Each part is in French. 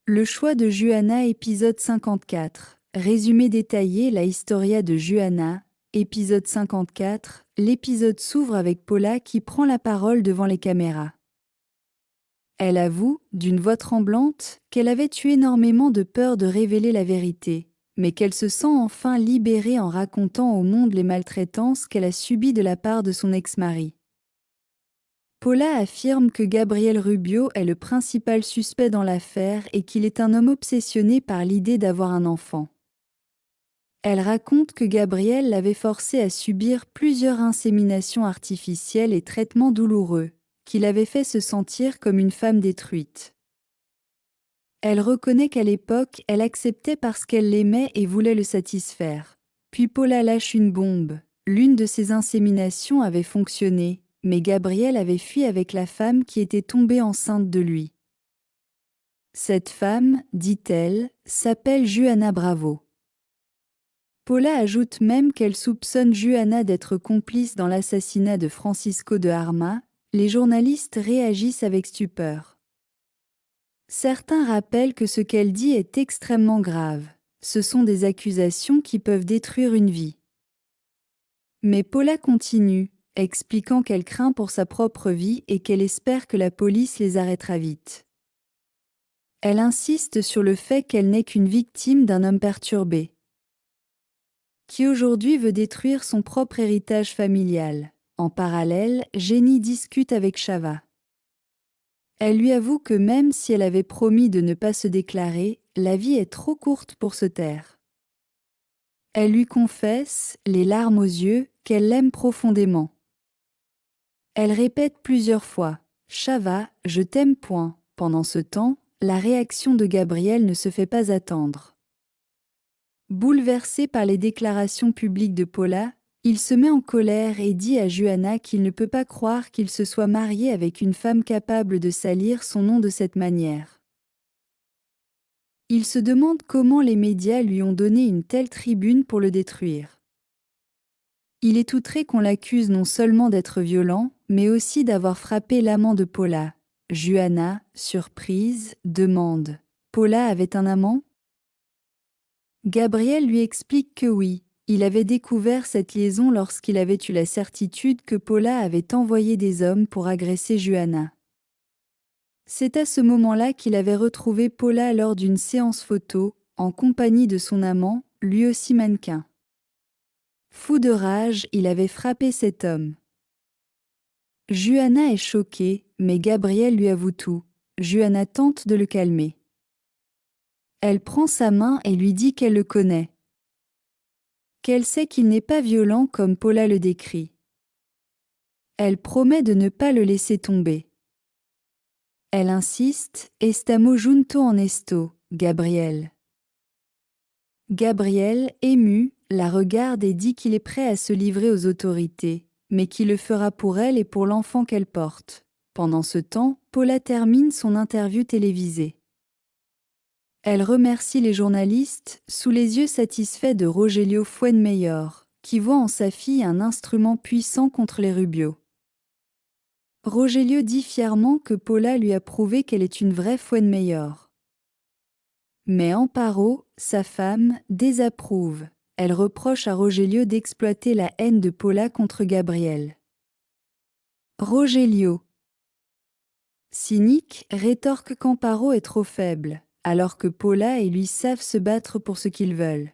Le choix de Juana, épisode 54. Résumé détaillé, la historia de Juana, épisode 54. L'épisode s'ouvre avec Paula qui prend la parole devant les caméras. Elle avoue, d'une voix tremblante, qu'elle avait eu énormément de peur de révéler la vérité, mais qu'elle se sent enfin libérée en racontant au monde les maltraitances qu'elle a subies de la part de son ex-mari. Paula affirme que Gabriel Rubio est le principal suspect dans l'affaire et qu'il est un homme obsessionné par l'idée d'avoir un enfant. Elle raconte que Gabriel l'avait forcée à subir plusieurs inséminations artificielles et traitements douloureux, qui l'avaient fait se sentir comme une femme détruite. Elle reconnaît qu'à l'époque, elle acceptait parce qu'elle l'aimait et voulait le satisfaire. Puis Paula lâche une bombe. L'une de ses inséminations avait fonctionné, mais Gabriel avait fui avec la femme qui était tombée enceinte de lui. Cette femme, dit-elle, s'appelle Juana Bravo. Paula ajoute même qu'elle soupçonne Juana d'être complice dans l'assassinat de Francisco de Arma. Les journalistes réagissent avec stupeur. Certains rappellent que ce qu'elle dit est extrêmement grave. Ce sont des accusations qui peuvent détruire une vie. Mais Paula continue, expliquant qu'elle craint pour sa propre vie et qu'elle espère que la police les arrêtera vite. Elle insiste sur le fait qu'elle n'est qu'une victime d'un homme perturbé, qui aujourd'hui veut détruire son propre héritage familial. En parallèle, Jenny discute avec Chava. Elle lui avoue que même si elle avait promis de ne pas se déclarer, la vie est trop courte pour se taire. Elle lui confesse, les larmes aux yeux, qu'elle l'aime profondément. Elle répète plusieurs fois « Chava, je t'aime point ». Pendant ce temps, la réaction de Gabriel ne se fait pas attendre. Bouleversé par les déclarations publiques de Paula, il se met en colère et dit à Juana qu'il ne peut pas croire qu'il se soit marié avec une femme capable de salir son nom de cette manière. Il se demande comment les médias lui ont donné une telle tribune pour le détruire. Il est outré qu'on l'accuse non seulement d'être violent, mais aussi d'avoir frappé l'amant de Paula. Juana, surprise, demande « Paula avait un amant ?» Gabriel lui explique que oui, il avait découvert cette liaison lorsqu'il avait eu la certitude que Paula avait envoyé des hommes pour agresser Juana. C'est à ce moment-là qu'il avait retrouvé Paula lors d'une séance photo, en compagnie de son amant, lui aussi mannequin. Fou de rage, il avait frappé cet homme. Juana est choquée, mais Gabriel lui avoue tout. Juana tente de le calmer. Elle prend sa main et lui dit qu'elle le connaît. Qu'elle sait qu'il n'est pas violent comme Paula le décrit. Elle promet de ne pas le laisser tomber. Elle insiste, estamos junto en esto, Gabriel. Gabriel, ému, la regarde et dit qu'il est prêt à se livrer aux autorités, mais qu'il le fera pour elle et pour l'enfant qu'elle porte. Pendant ce temps, Paula termine son interview télévisée. Elle remercie les journalistes, sous les yeux satisfaits de Rogelio Fuenmayor, qui voit en sa fille un instrument puissant contre les Rubio. Rogelio dit fièrement que Paula lui a prouvé qu'elle est une vraie Fuenmayor. Mais Amparo, sa femme, désapprouve. Elle reproche à Rogelio d'exploiter la haine de Paula contre Gabriel. Rogelio, cynique, rétorque qu'Amparo est trop faible, alors que Paula et lui savent se battre pour ce qu'ils veulent.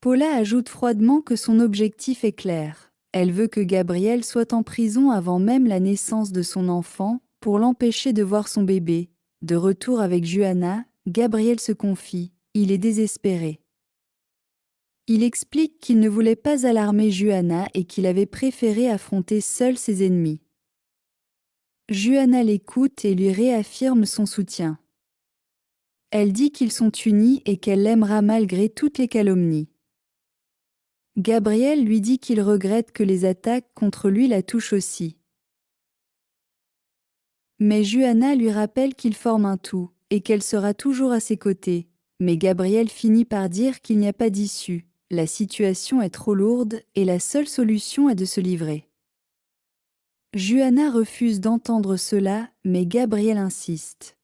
Paula ajoute froidement que son objectif est clair. Elle veut que Gabriel soit en prison avant même la naissance de son enfant, pour l'empêcher de voir son bébé. De retour avec Juana, Gabriel se confie, il est désespéré. Il explique qu'il ne voulait pas alarmer Juana et qu'il avait préféré affronter seul ses ennemis. Juana l'écoute et lui réaffirme son soutien. Elle dit qu'ils sont unis et qu'elle l'aimera malgré toutes les calomnies. Gabriel lui dit qu'il regrette que les attaques contre lui la touchent aussi. Mais Juana lui rappelle qu'ils forment un tout, et qu'elle sera toujours à ses côtés. Mais Gabriel finit par dire qu'il n'y a pas d'issue, la situation est trop lourde et la seule solution est de se livrer. Juana refuse d'entendre cela, mais Gabriel insiste.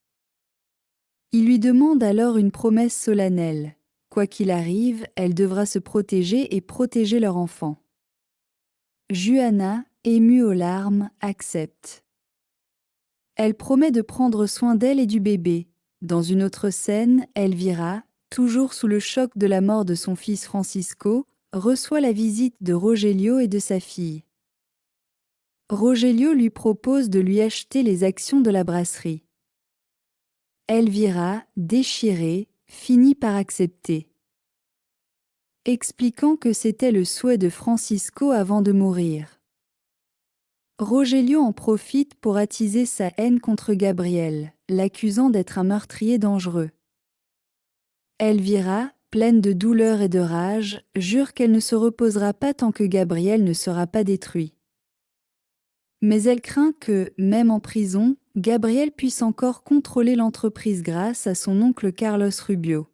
Il lui demande alors une promesse solennelle. Quoi qu'il arrive, elle devra se protéger et protéger leur enfant. Juana, émue aux larmes, accepte. Elle promet de prendre soin d'elle et du bébé. Dans une autre scène, Elvira, toujours sous le choc de la mort de son fils Francisco, reçoit la visite de Rogelio et de sa fille. Rogelio lui propose de lui acheter les actions de la brasserie. Elvira, déchirée, finit par accepter, expliquant que c'était le souhait de Francisco avant de mourir. Rogelio en profite pour attiser sa haine contre Gabriel, l'accusant d'être un meurtrier dangereux. Elvira, pleine de douleur et de rage, jure qu'elle ne se reposera pas tant que Gabriel ne sera pas détruit. Mais elle craint que, même en prison, Gabriel puisse encore contrôler l'entreprise grâce à son oncle Carlos Rubio.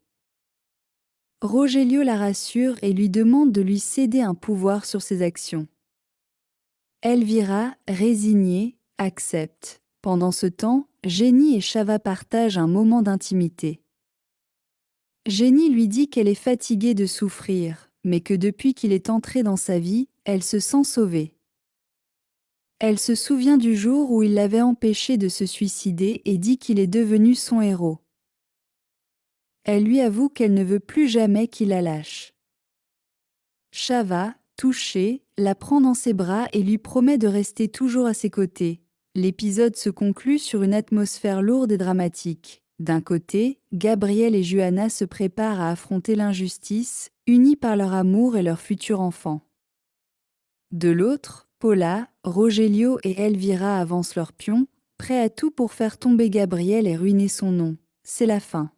Rogelio la rassure et lui demande de lui céder un pouvoir sur ses actions. Elvira, résignée, accepte. Pendant ce temps, Jenny et Chava partagent un moment d'intimité. Jenny lui dit qu'elle est fatiguée de souffrir, mais que depuis qu'il est entré dans sa vie, elle se sent sauvée. Elle se souvient du jour où il l'avait empêchée de se suicider et dit qu'il est devenu son héros. Elle lui avoue qu'elle ne veut plus jamais qu'il la lâche. Chava, touché, la prend dans ses bras et lui promet de rester toujours à ses côtés. L'épisode se conclut sur une atmosphère lourde et dramatique. D'un côté, Gabriel et Juana se préparent à affronter l'injustice, unis par leur amour et leur futur enfant. De l'autre, Paula, Rogelio et Elvira avancent leurs pions, prêts à tout pour faire tomber Gabriel et ruiner son nom. C'est la fin.